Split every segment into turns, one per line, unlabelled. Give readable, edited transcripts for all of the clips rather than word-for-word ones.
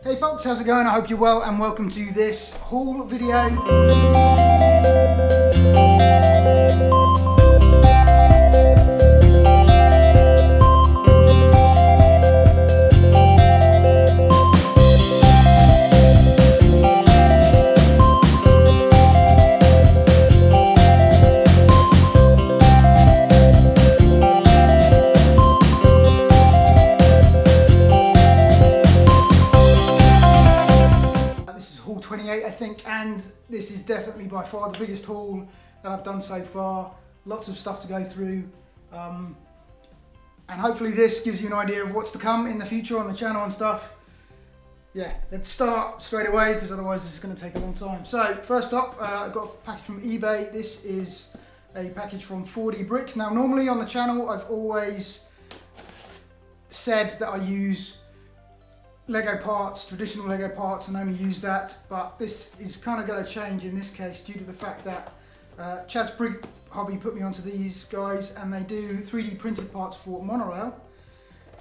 Hey folks, how's it going? I hope you're well and welcome to this haul video. I think, and this is definitely by far the biggest haul that I've done so far. Lots of stuff to go through, and hopefully this gives you an idea of what's to come in the future on the channel and stuff. Yeah, let's start straight away because otherwise this is going to take a long time. So first up, I got a package from eBay. This is a package from 4DBricks. Now normally on the channel I've always said that I use Lego parts, traditional Lego parts, and only use that, but this is kind of going to change in this case due to the fact that Chad's Brick Hobby put me onto these guys, and they do 3D printed parts for Monorail.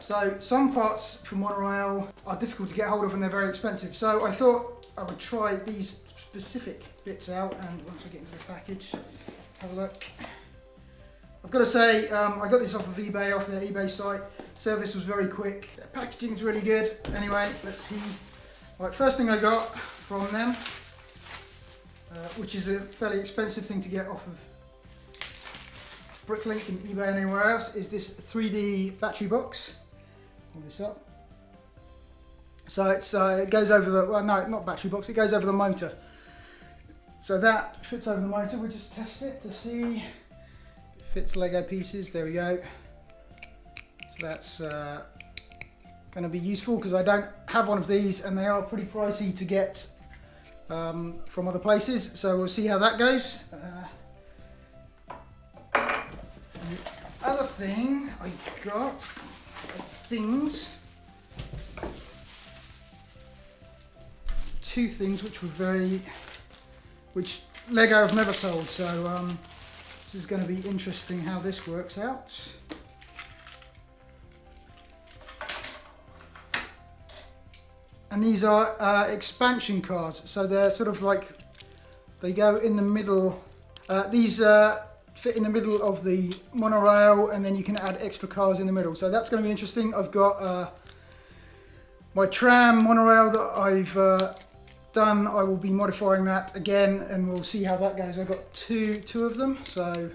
So some parts for Monorail are difficult to get hold of and they're very expensive, so I thought I would try these specific bits out, and once I get into the package, have a look. I've got to say, I got this off of eBay, off their eBay site. Service was very quick. Their packaging is really good. Anyway, let's see. Right, first thing I got from them, which is a fairly expensive thing to get off of Bricklink and eBay and anywhere else, is this 3D battery box. Pull this up. So it goes over the, well no, not battery box, it goes over the motor. So that fits over the motor. We'll just test it to see. Fits Lego pieces, there we go. So that's going to be useful because I don't have one of these and they are pretty pricey to get from other places. So we'll see how that goes. The other thing I got two things which Lego have never sold. So this is going to be interesting how this works out. And these are expansion cars, so they're sort of like, they go in the middle. These fit in the middle of the Monorail, and then you can add extra cars in the middle. So that's going to be interesting. I've got my Tram Monorail that I've done. I will be modifying that again, and we'll see how that goes. I've got two of them, so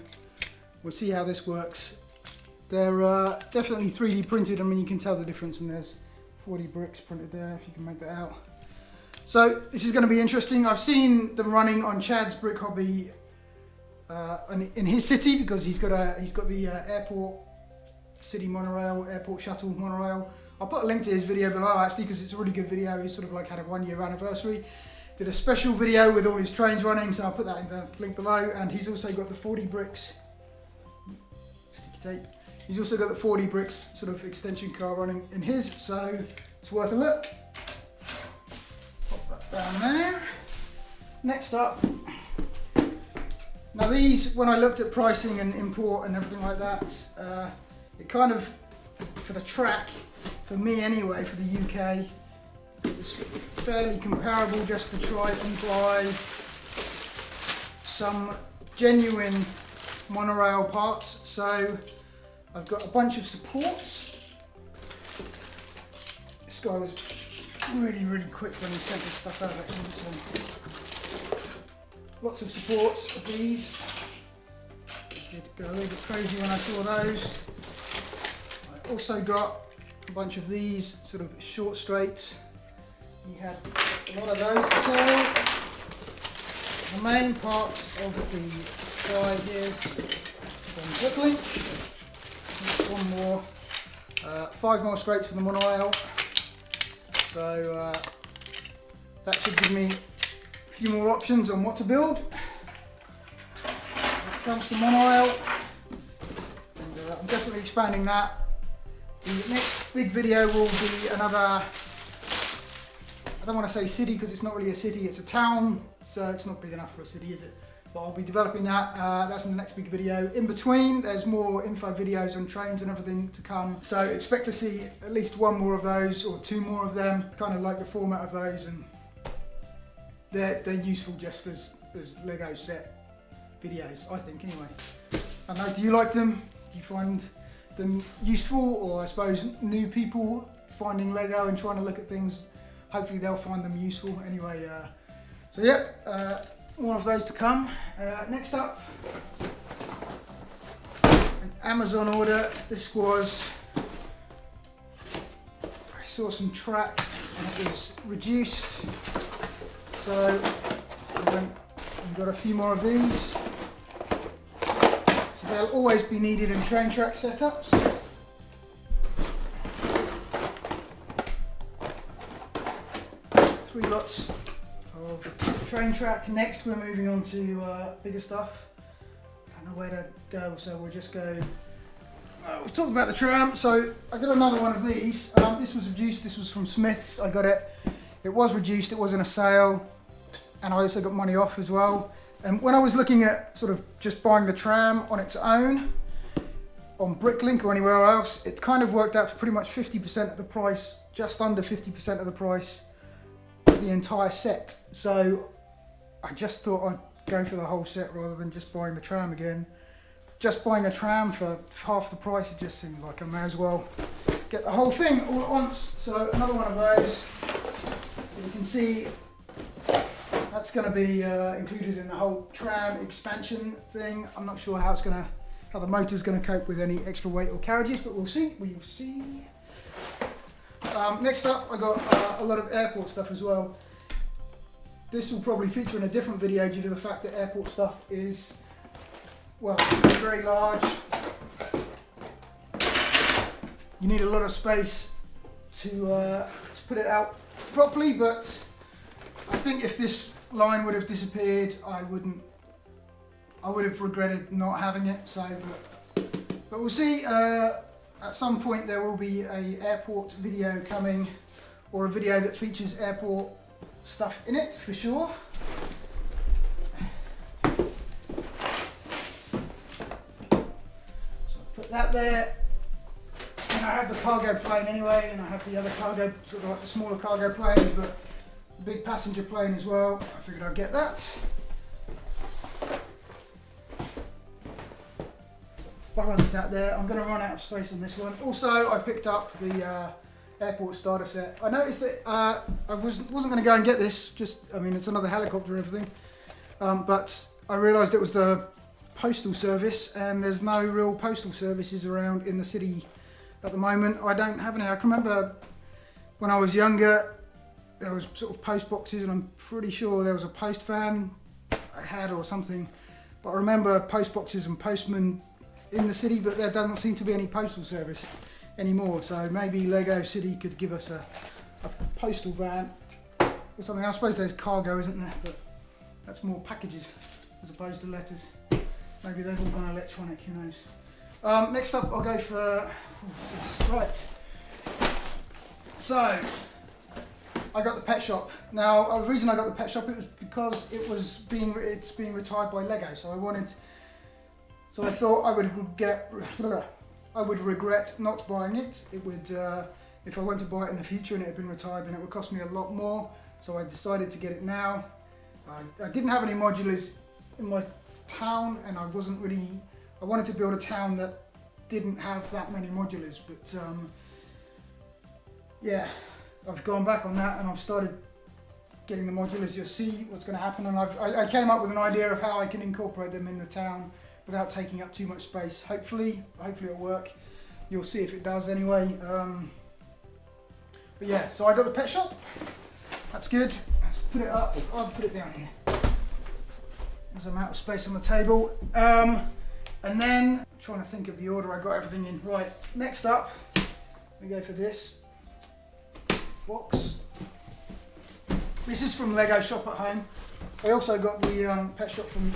we'll see how this works. They're definitely 3D printed. I mean, you can tell the difference, and there's 4DBricks printed there, if you can make that out. So this is going to be interesting. I've seen them running on Chad's Brick Hobby in his city, because he's got the airport city monorail, airport shuttle monorail. I'll put a link to his video below actually, because it's a really good video. He's sort of like had a 1 year anniversary. Did a special video with all his trains running, so I'll put that in the link below. And he's also got the 4DBricks sticky tape. He's also got the 4DBricks sort of extension car running in his, so it's worth a look. Pop that down there. Next up, now these, when I looked at pricing and import and everything like that, it kind of, for the track, for me anyway, for the UK, it was fairly comparable just to try and buy some genuine Monorail parts. So I've got a bunch of supports. This guy was really quick when he sent this stuff out actually. So lots of supports of these. I did go a little bit crazy when I saw those. I also got a bunch of these sort of short straights. He had a lot of those to sell. The main part of the guide is from Bricklink. One more, 5 more straights for the Monorail. So that should give me a few more options on what to build when it comes to Monorail. And I'm definitely expanding that. The next big video will be another, I don't want to say city because it's not really a city, it's a town, so it's not big enough for a city, is it? But I'll be developing that, that's in the next big video. In between, there's more info videos on trains and everything to come. So expect to see at least one more of those or two more of them. Kind of like the format of those, and they're useful just as Lego set videos, I think anyway. I don't know, do you like them? Do you find them useful? Or I suppose new people finding Lego and trying to look at things, hopefully they'll find them useful. Anyway, so yeah, more of those to come. Next up, an Amazon order. This was, I saw some track and it was reduced. So we've got a few more of these. So they'll always be needed in train track setups. 3 lots of train track. Next we're moving on to bigger stuff. I don't know where to go, so we'll just go. We've talked about the tram, so I got another one of these. This was reduced, this was from Smith's, I got it. It was reduced, it was in a sale, and I also got money off as well. And when I was looking at sort of just buying the tram on its own, on Bricklink or anywhere else, it kind of worked out to pretty much 50% of the price, just under 50% of the price of the entire set. So I just thought I'd go for the whole set rather than just buying the tram again. Just buying a tram for half the price, it just seemed like I may as well get the whole thing all at once. So another one of those. So you can see that's going to be included in the whole tram expansion thing. I'm not sure how the motor's going to cope with any extra weight or carriages, but we'll see. We will see. Next up, I got a lot of airport stuff as well. This will probably feature in a different video due to the fact that airport stuff is, well, very large. You need a lot of space to put it out properly, but I think if this line would have disappeared, I would have regretted not having it. So, but we'll see. At some point there will be a airport video coming, or a video that features airport stuff in it for sure. So put that there. And I have the cargo plane anyway, and I have the other cargo, sort of like the smaller cargo planes, but the big passenger plane as well. I figured I'd get that. Balance that there. I'm going to run out of space on this one. Also, I picked up the airport starter set. I noticed that I wasn't going to go and get this. I mean, it's another helicopter and everything. But I realised it was the postal service, and there's no real postal services around in the city at the moment. I don't have any. I can remember when I was younger, there was sort of post boxes, and I'm pretty sure there was a post van I had or something. But I remember post boxes and postmen in the city, but there doesn't seem to be any postal service anymore. So maybe Lego City could give us a postal van or something. I suppose there's cargo, isn't there? But that's more packages as opposed to letters. Maybe they've all gone electronic, who knows. Next up, I'll go for this. Right. So I got the pet shop. Now, the reason I got the pet shop, it was because it's being retired by Lego. So I thought I would regret not buying it. It would, if I went to buy it in the future and it had been retired, then it would cost me a lot more. So I decided to get it now. I didn't have any modulars in my town, and I wanted to build a town that didn't have that many modulars, but yeah, I've gone back on that and I've started getting the modulars. You'll see what's going to happen, and I came up with an idea of how I can incorporate them in the town without taking up too much space. Hopefully it'll work. You'll see if it does anyway. But yeah, so I got the pet shop. That's good. Let's put it up. I'll put it down here. There's an amount of space on the table. And then, I'm trying to think of the order I got everything in. Right, next up, we go for this box. This is from Lego Shop at Home. I also got the pet shop from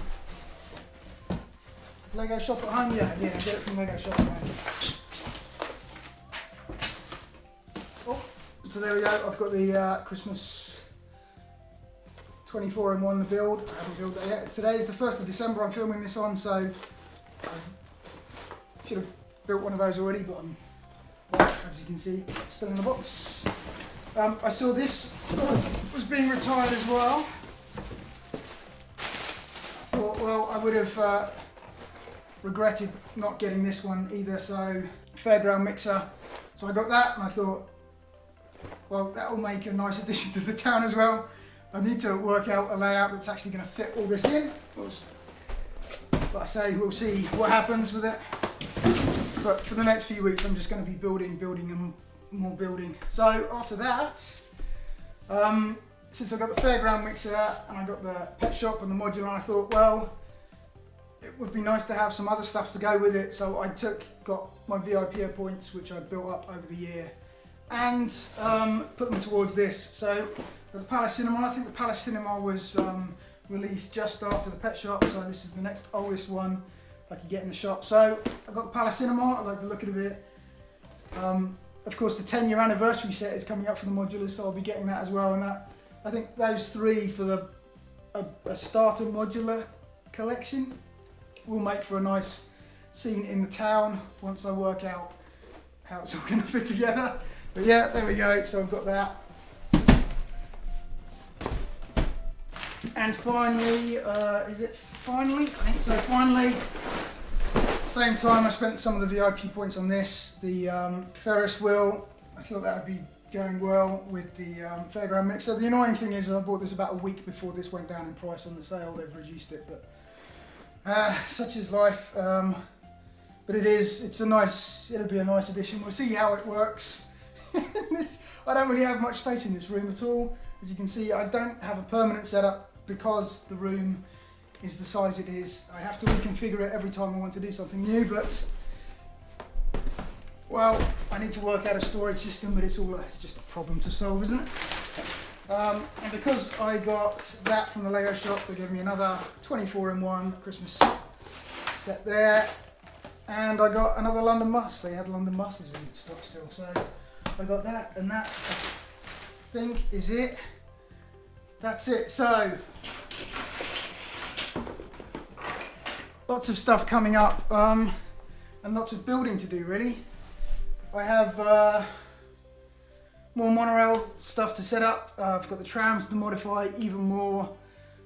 Lego Shop at Home. Yeah, I get it from Lego Shop at Home. So there we go. I've got the Christmas 24-in-1 the build. I haven't built that yet. Today is the 1st of December I'm filming this on, so I should have built one of those already, but as you can see, it's still in the box. I saw this was being retired as well. I thought, well, I would have regretted not getting this one either, so Fairground Mixer. So I got that and I thought, well, that will make a nice addition to the town as well. I need to work out a layout that's actually going to fit all this in. Like I say, we'll see what happens with it. But for the next few weeks, I'm just going to be building and more building. So after that, since I got the Fairground Mixer and I got the pet shop and the modular, I thought, well, it would be nice to have some other stuff to go with it. So I got my VIP points, which I built up over the year, and put them towards this. So the Palace Cinema, I think the Palace Cinema was released just after the pet shop, so this is the next oldest one I could get in the shop. So I got the Palace Cinema, I like the look of it. Of course the 10-year anniversary set is coming up for the modulars, so I'll be getting that as well. And that, I think those three for a starter modular collection will make for a nice scene in the town once I work out how it's all going to fit together. But yeah, there we go, so I've got that. And finally, is it finally? I think so, finally, same time I spent some of the VIP points on this, the Ferris Wheel. I thought that would be going well with the Fairground Mixer. The annoying thing is I bought this about a week before this went down in price on the sale. They've reduced it, but such is life. But it'll be a nice addition. We'll see how it works. I don't really have much space in this room at all. As you can see, I don't have a permanent setup because the room is the size it is. I have to reconfigure it every time I want to do something new, but well, I need to work out a storage system, but it's just a problem to solve, isn't it? And because I got that from the Lego shop, they gave me another 24-in-1 Christmas set there, and I got another London bus. They had London buses in stock still, so I got that, and that I think is it. That's it. So lots of stuff coming up, and lots of building to do really. I have more monorail stuff to set up. I've got the trams to modify even more.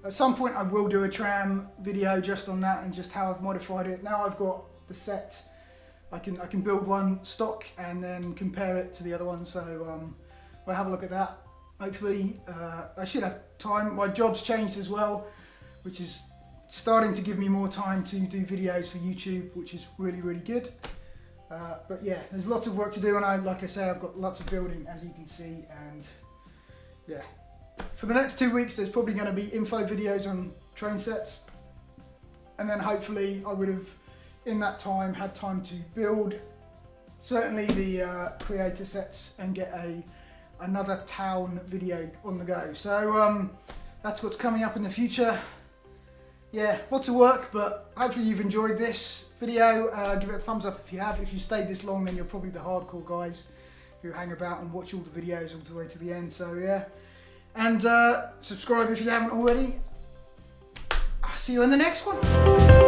At some point I will do a tram video just on that and just how I've modified it. Now I've got the set, I can build one stock and then compare it to the other one, so we'll have a look at that. Hopefully I should have time. My job's changed as well, which is starting to give me more time to do videos for YouTube, which is really, really good. But yeah, there's lots of work to do, and like I say, I've got lots of building, as you can see, and yeah. For the next 2 weeks, there's probably going to be info videos on train sets, and then hopefully I would have, in that time, had time to build certainly the creator sets and get another town video on the go. So that's what's coming up in the future. Yeah, lots of work, but hopefully you've enjoyed this video. Give it a thumbs up if you have. If you stayed this long, then you're probably the hardcore guys who hang about and watch all the videos all the way to the end. So yeah, and subscribe if you haven't already. I'll see you in the next one.